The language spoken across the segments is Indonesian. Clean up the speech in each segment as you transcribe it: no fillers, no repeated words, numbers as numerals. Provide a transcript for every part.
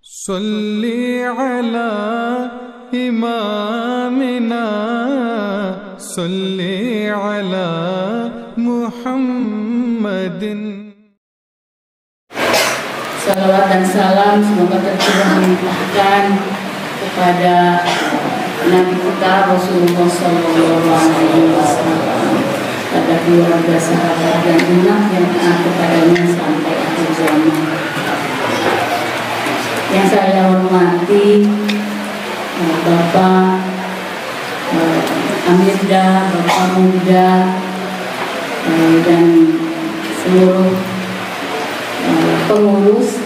Salli ala imamina, salli ala Muhammadin. Salawat dan salam semoga tercurah melimpahkan kepada Nabi kita Rasulullah SAW, pada keluarga, sahabat dan umat yang taat kepadanya sampai akhir zaman. Yang saya hormati Bapak Amirda, Bapak Muda, dan seluruh pengurus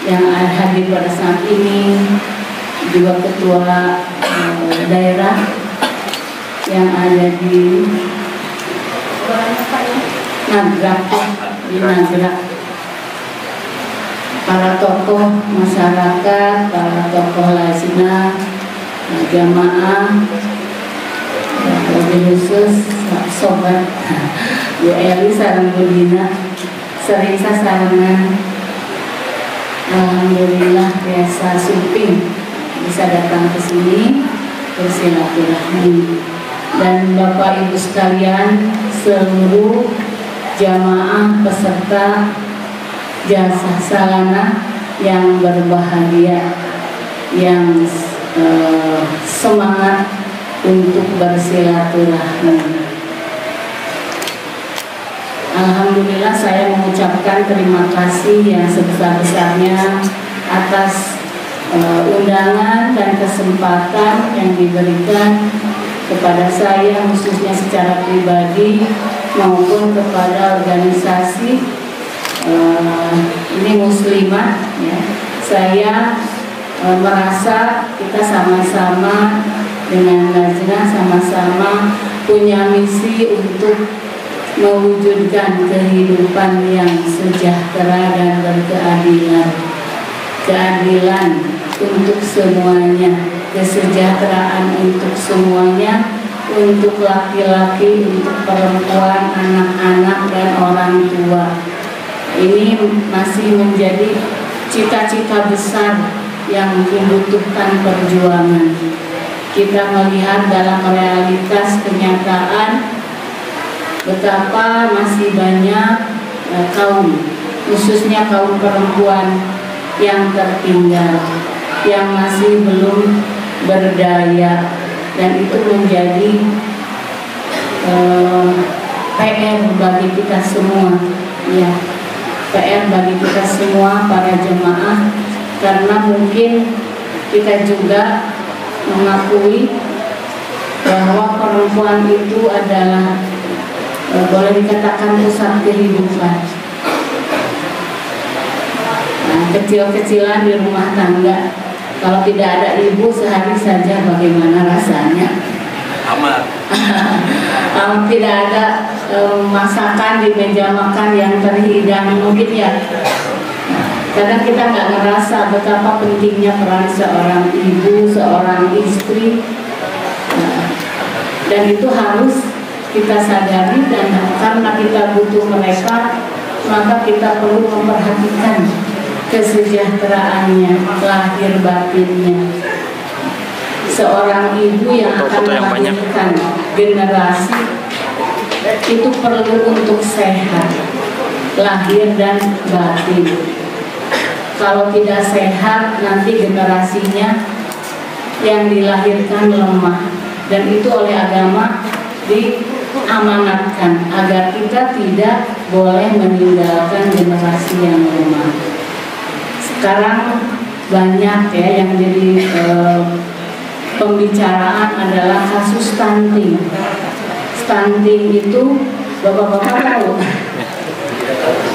yang hadir pada saat ini, juga ketua daerah yang ada di Nagrak, para tokoh masyarakat, para tokoh lazina, jamaah, lebih khusus sobat Bu Eli sareng Budina sering sasarangan. Alhamdulillah biasa suping bisa datang ke sini bersilaturahmi. Dan Bapak Ibu sekalian, seluruh jamaah peserta jasa salana yang berbahagia, yang semangat untuk bersilaturahmi. Alhamdulillah saya mengucapkan terima kasih yang sebesar-besarnya atas undangan dan kesempatan yang diberikan kepada saya, khususnya secara pribadi maupun kepada organisasi ini muslimah ya. Saya merasa kita sama-sama dengan Lazina sama-sama punya misi untuk mewujudkan kehidupan yang sejahtera dan berkeadilan. Keadilan untuk semuanya, kesejahteraan untuk semuanya, untuk laki-laki, untuk perempuan, anak-anak dan orang tua. Ini masih menjadi cita-cita besar yang membutuhkan perjuangan. Kita melihat dalam realitas kenyataan betapa masih banyak kaum, khususnya kaum perempuan yang tertinggal, yang masih belum berdaya, dan itu menjadi PR bagi kita semua ya. PR bagi kita semua para jemaah, karena mungkin kita juga mengakui bahwa perempuan itu adalah boleh dikatakan pusat kehidupan. Nah, kecil-kecilan di rumah tangga, kalau tidak ada ibu sehari saja bagaimana rasanya? Amat. Tidak ada masakan di meja makan yang terhidang mungkin ya. Kadang kita nggak ngerasa betapa pentingnya peran seorang ibu, seorang istri, dan itu harus kita sadari. Dan karena kita butuh mereka, maka kita perlu memperhatikan kesejahteraannya, lahir batinnya. Seorang ibu yang akan melahirkan generasi itu perlu untuk sehat, lahir dan batin. Kalau tidak sehat, nanti generasinya yang dilahirkan lemah, dan itu oleh agama diamanatkan agar kita tidak boleh meninggalkan generasi yang lemah. Sekarang banyak ya yang jadi pembicaraan adalah kasus stunting. Stunting itu bapak-bapak tahu?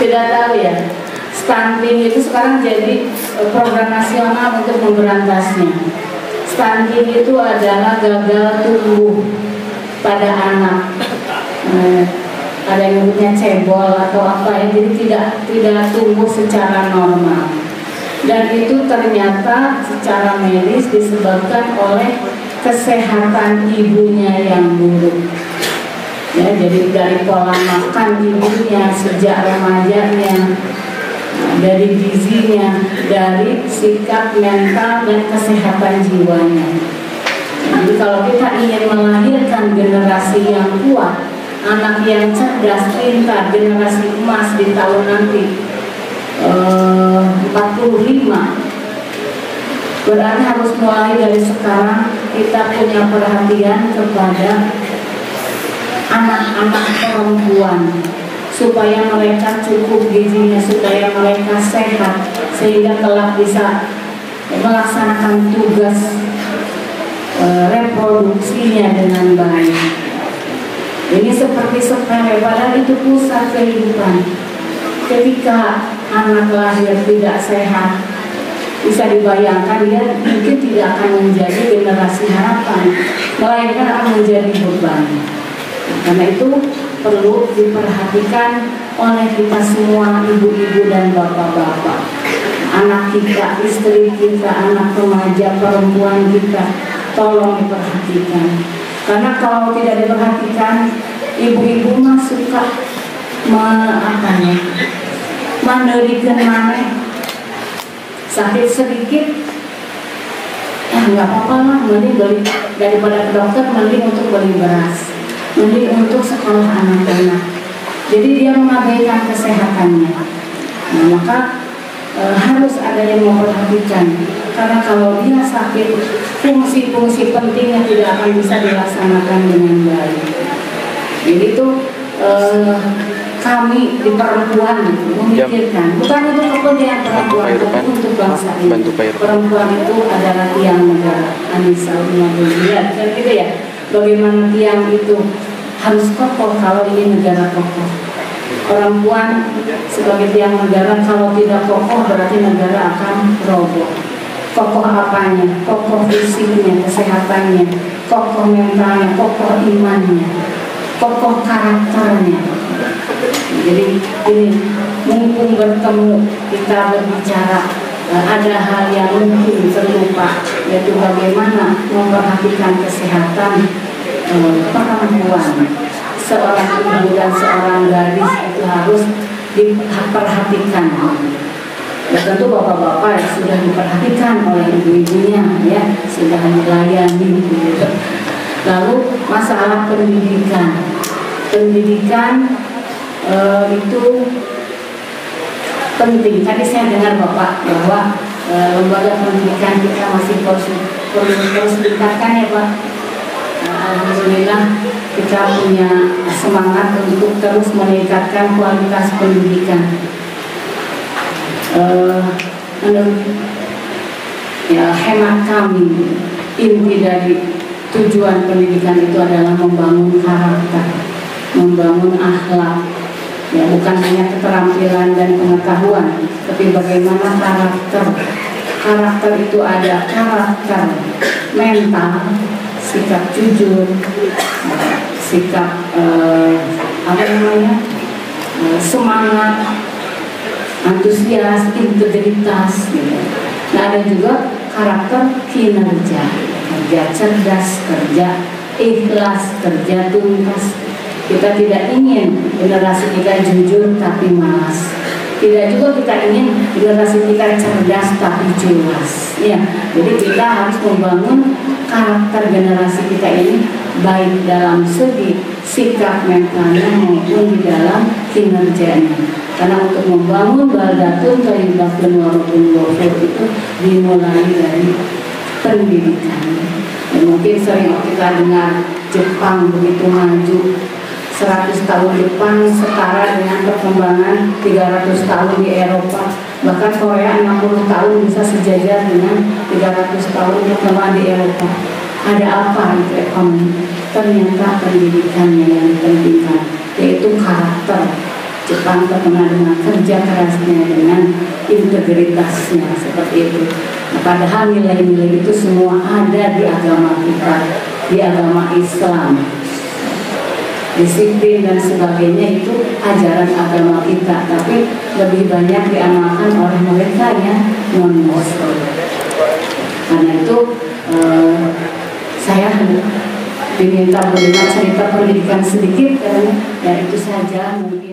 Tidak tahu ya? Stunting itu sekarang jadi program nasional untuk memberantasnya. Stunting itu adalah gagal tumbuh pada anak. Ada yang punya cebol atau apa ya, jadi tidak tumbuh secara normal. Dan itu ternyata secara medis disebabkan oleh kesehatan ibunya yang buruk. Ya, jadi dari pola makan ibunya sejak remajanya, dari gizinya, dari sikap mental dan kesehatan jiwanya. Jadi kalau kita ingin melahirkan generasi yang kuat, anak yang cerdas, pintar, generasi emas di tahun nanti 45, berarti harus mulai dari sekarang kita punya perhatian kepada anak-anak perempuan, supaya mereka cukup gizinya, supaya mereka sehat, sehingga kelak bisa melaksanakan tugas reproduksinya dengan baik. Ini seperti sepele, padahal itu pusat kehidupan. Ketika anak lahir tidak sehat, bisa dibayangkan dia mungkin tidak akan menjadi generasi harapan, melainkan akan menjadi beban. Karena itu perlu diperhatikan oleh kita semua, ibu-ibu dan bapak-bapak, anak kita, istri kita, anak remaja, perempuan kita, tolong diperhatikan. Karena kalau tidak diperhatikan, ibu-ibu mah suka mandirikan maneh, sakit sedikit, nggak apa-apa lah, mending beli daripada ke dokter, mending untuk beli beras, mending untuk sekolah anak-anak. Jadi dia mengabaikan kesehatannya. Nah, maka harus ada yang memperhatikan, karena kalau dia sakit, fungsi-fungsi pentingnya tidak akan bisa dilaksanakan dengan baik. Jadi itu kami di perempuan memikirkan, bukan untuk kepentingan perempuan, tapi untuk bangsa ini. Perempuan itu adalah tiang negara. Anissa lihat kan gitu ya. Bagaimana tiang itu harus kokoh kalau ini negara kokoh. Perempuan sebagai tiang negara, kalau tidak kokoh berarti negara akan roboh. Kokoh apanya? Kokoh fisiknya, kesehatannya, kokoh mentalnya, kokoh imannya, kokoh karakternya. Jadi ini mumpung bertemu kita berbicara, ada hal yang mungkin terlupa, yaitu bagaimana memperhatikan kesehatan perempuan. Seorang ibu dan seorang gadis itu harus diperhatikan. Ya, tentu bapak-bapak sudah diperhatikan oleh ibu-ibunya, ya sudah dilayani. Gitu. Lalu masalah pendidikan itu penting. Tadi saya dengar bapak bahwa lembaga pendidikan kita masih perlu terus ditingkatkan ya Pak. Alhamdulillah kita punya semangat untuk terus meningkatkan kualitas pendidikan. Hemat kami, inti dari tujuan pendidikan itu adalah membangun karakter, membangun akhlak, ya bukan hanya keterampilan dan pengetahuan, tapi bagaimana karakter. Karakter itu ada karakter mental, sikap jujur, sikap semangat, antusias, integritas gitu. Nah ada juga karakter kinerja, kerja cerdas, kerja ikhlas, kerja tuntas. Kita tidak ingin generasi kita jujur tapi malas. Tidak juga kita ingin generasi kita cerdas tapi jelas. Ya, jadi kita harus membangun karakter generasi kita ini baik dalam segi sikap mentalnya maupun di dalam kinerjanya. Karena untuk membangun baldatun thayyibatun warabun ghafur itu dimulai dari pendidikan. Dan mungkin sering kita dengar Jepang begitu maju, 100 tahun Jepang setara dengan perkembangan 300 tahun di Eropa. Bahkan Korea 60 tahun bisa sejajar dengan 300 tahun perkembangan di Eropa. Ada apa itu ekonomi? Ternyata pendidikannya yang dipentingkan, yaitu karakter. Jepang terkenal dengan kerja kerasnya, dengan integritasnya, seperti itu. Nah, padahal nilai-nilai itu semua ada di agama kita, di agama Islam. Disiplin dan sebagainya itu ajaran agama kita, tapi lebih banyak diamalkan oleh mereka yang non-Muslim. Karena itu saya diminta mendengar cerita pendidikan sedikit, dan ya itu saja mungkin.